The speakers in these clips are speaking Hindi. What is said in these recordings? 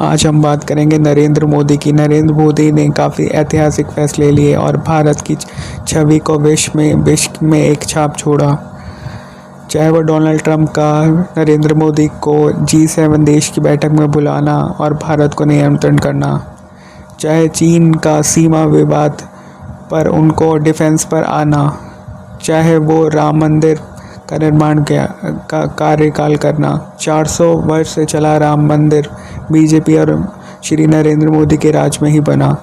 आज हम बात करेंगे नरेंद्र मोदी की। नरेंद्र मोदी ने काफ़ी ऐतिहासिक फैसले लिए और भारत की छवि को विश्व में एक छाप छोड़ा। चाहे वो डोनाल्ड ट्रंप का नरेंद्र मोदी को G7 देश की बैठक में बुलाना और भारत को नियंत्रण करना, चाहे चीन का सीमा विवाद पर उनको डिफेंस पर आना, चाहे वो राम मंदिर का निर्माण का कार्यकाल करना। 400 वर्ष से चला राम मंदिर बीजेपी और श्री नरेंद्र मोदी के राज में ही बना।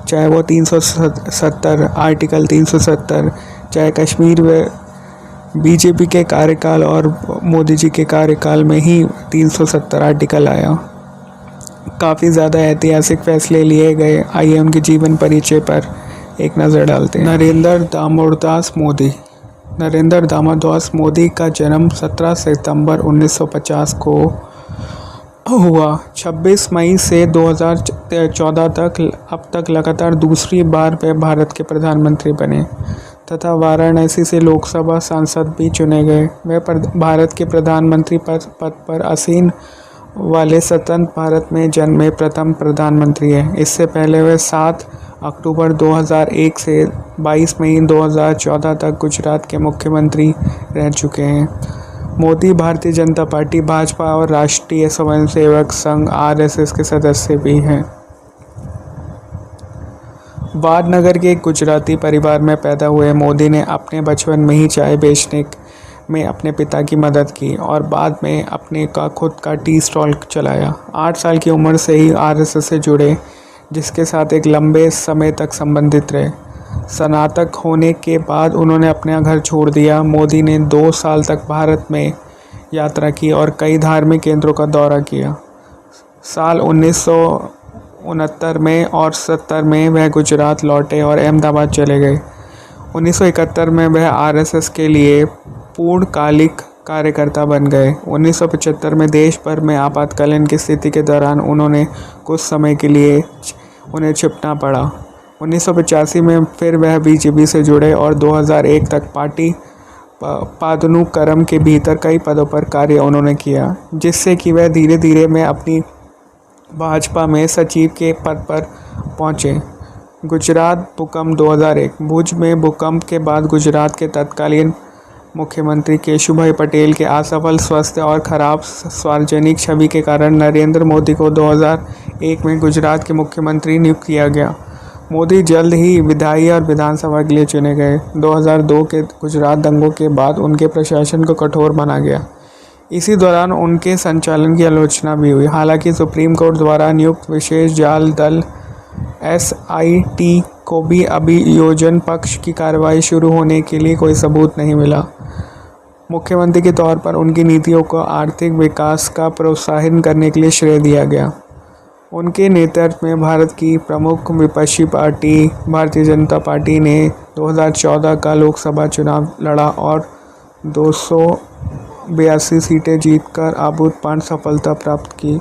चाहे वो 370 आर्टिकल 370, चाहे कश्मीर में बीजेपी के कार्यकाल और मोदी जी के कार्यकाल में ही 370 आर्टिकल आया। काफ़ी ज़्यादा ऐतिहासिक फैसले लिए गए। आइए उनके जीवन परिचय पर एक नज़र डालते हैं। नरेंद्र दामोदरदास मोदी। नरेंद्र दामोदरदास मोदी का जन्म 17 सितंबर 1950 को हुआ। 26 मई से 2014 तक अब तक लगातार दूसरी बार वे भारत के प्रधानमंत्री बने तथा वाराणसी से लोकसभा सांसद भी चुने गए। वे भारत के प्रधानमंत्री पद पर आसीन वाले स्वतंत्र भारत में जन्मे प्रथम प्रधानमंत्री हैं। इससे पहले वे 7 अक्टूबर 2001 से 22 मई 2014 तक गुजरात के मुख्यमंत्री रह चुके हैं। मोदी भारतीय जनता पार्टी, भाजपा और राष्ट्रीय स्वयंसेवक संघ RSS के सदस्य भी हैं। वाडनगर के एक गुजराती परिवार में पैदा हुए मोदी ने अपने बचपन में ही चाय बेचने में अपने पिता की मदद की और बाद में अपने खुद का टी स्टॉल चलाया। 8 साल की उम्र से ही RSS से जुड़े, जिसके साथ एक लंबे समय तक संबंधित रहे। स्नातक होने के बाद उन्होंने अपना घर छोड़ दिया। मोदी ने 2 साल तक भारत में यात्रा की और कई धार्मिक केंद्रों का दौरा किया। साल 1969 में और 70 में वह गुजरात लौटे और अहमदाबाद चले गए। 1971 में वह RSS के लिए पूर्णकालिक कार्यकर्ता बन गए। 1975 में देश भर में आपातकालीन की स्थिति के दौरान उन्होंने कुछ समय के लिए उन्हें छिपना पड़ा। 1985 में फिर वह बीजेपी से जुड़े और 2001 तक पार्टी पदानुक्रम के भीतर कई पदों पर कार्य उन्होंने किया, जिससे कि वह धीरे धीरे में अपनी भाजपा में सचिव के पद पर पहुंचे। गुजरात भूकंप 2001। भुज में भूकंप के बाद गुजरात के तत्कालीन मुख्यमंत्री केशुभाई पटेल के असफल स्वास्थ्य और खराब सार्वजनिक छवि के कारण नरेंद्र मोदी को 2001 में गुजरात के मुख्यमंत्री नियुक्त किया गया। मोदी जल्द ही विधायी और विधानसभा के लिए चुने गए। 2002 के गुजरात दंगों के बाद उनके प्रशासन को कठोर माना गया। इसी दौरान उनके संचालन की आलोचना भी हुई। हालांकि सुप्रीम कोर्ट द्वारा नियुक्त विशेष जांच दल SIT को भी अभियोजन पक्ष की कार्रवाई शुरू होने के लिए कोई सबूत नहीं मिला। मुख्यमंत्री के तौर पर उनकी नीतियों को आर्थिक विकास का प्रोत्साहन करने के लिए श्रेय दिया गया। उनके नेतृत्व में भारत की प्रमुख विपक्षी पार्टी भारतीय जनता पार्टी ने 2014 का लोकसभा चुनाव लड़ा और 282 सीटें जीतकर अभूतपूर्व सफलता प्राप्त की।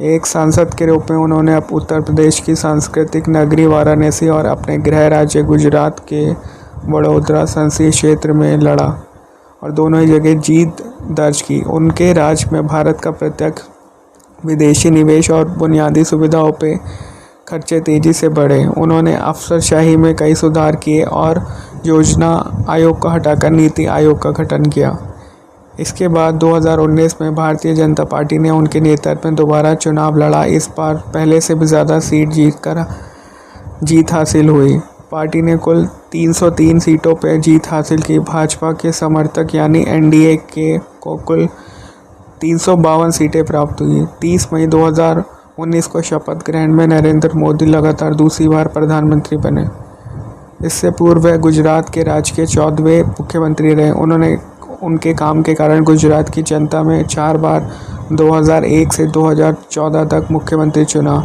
एक सांसद के रूप में उन्होंने उत्तर प्रदेश की सांस्कृतिक नगरी वाराणसी और अपने गृह राज्य गुजरात के वडोदरा संसदीय क्षेत्र में लड़ा और दोनों ही जगह जीत दर्ज की। उनके राज में भारत का प्रत्यक्ष विदेशी निवेश और बुनियादी सुविधाओं पे खर्चे तेज़ी से बढ़े। उन्होंने अफसरशाही में कई सुधार किए और योजना आयोग को हटाकर नीति आयोग का गठन किया। इसके बाद 2019 में भारतीय जनता पार्टी ने उनके नेतृत्व में दोबारा चुनाव लड़ा। इस बार पहले से भी ज़्यादा सीट जीत हासिल हुई। पार्टी ने कुल 303 सीटों पर जीत हासिल की। भाजपा के समर्थक यानी NDA को कुल 352 सीटें प्राप्त हुई। 30 मई 2019 को शपथ ग्रहण में नरेंद्र मोदी लगातार दूसरी बार प्रधानमंत्री बने। इससे पूर्व वह गुजरात के राज्य के 14वें मुख्यमंत्री रहे। उनके काम के कारण गुजरात की जनता में 4 बार 2001 से 2014 तक मुख्यमंत्री चुना।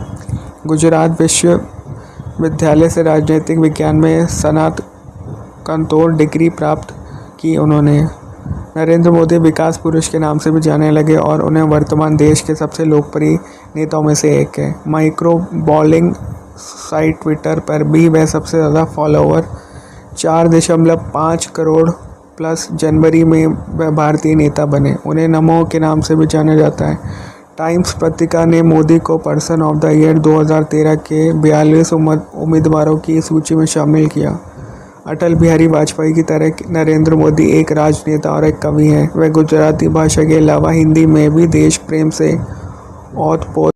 गुजरात विश्वविद्यालय से राजनीतिक विज्ञान में स्नातकोत्तर डिग्री प्राप्त की उन्होंने। नरेंद्र मोदी विकास पुरुष के नाम से भी जाने लगे और उन्हें वर्तमान देश के सबसे लोकप्रिय नेताओं में से एक है। माइक्रो ब्लॉगिंग साइट ट्विटर पर भी वह सबसे ज़्यादा फॉलोअर 4.5 करोड़ प्लस जनवरी में वह भारतीय नेता बने। उन्हें नमो के नाम से भी जाना जाता है। टाइम्स पत्रिका ने मोदी को पर्सन ऑफ द ईयर 2013 के 42 उम्मीदवारों की सूची में शामिल किया। अटल बिहारी वाजपेयी की तरह नरेंद्र मोदी एक राजनेता और एक कवि हैं। वह गुजराती भाषा के अलावा हिंदी में भी देश प्रेम से ओत-पोत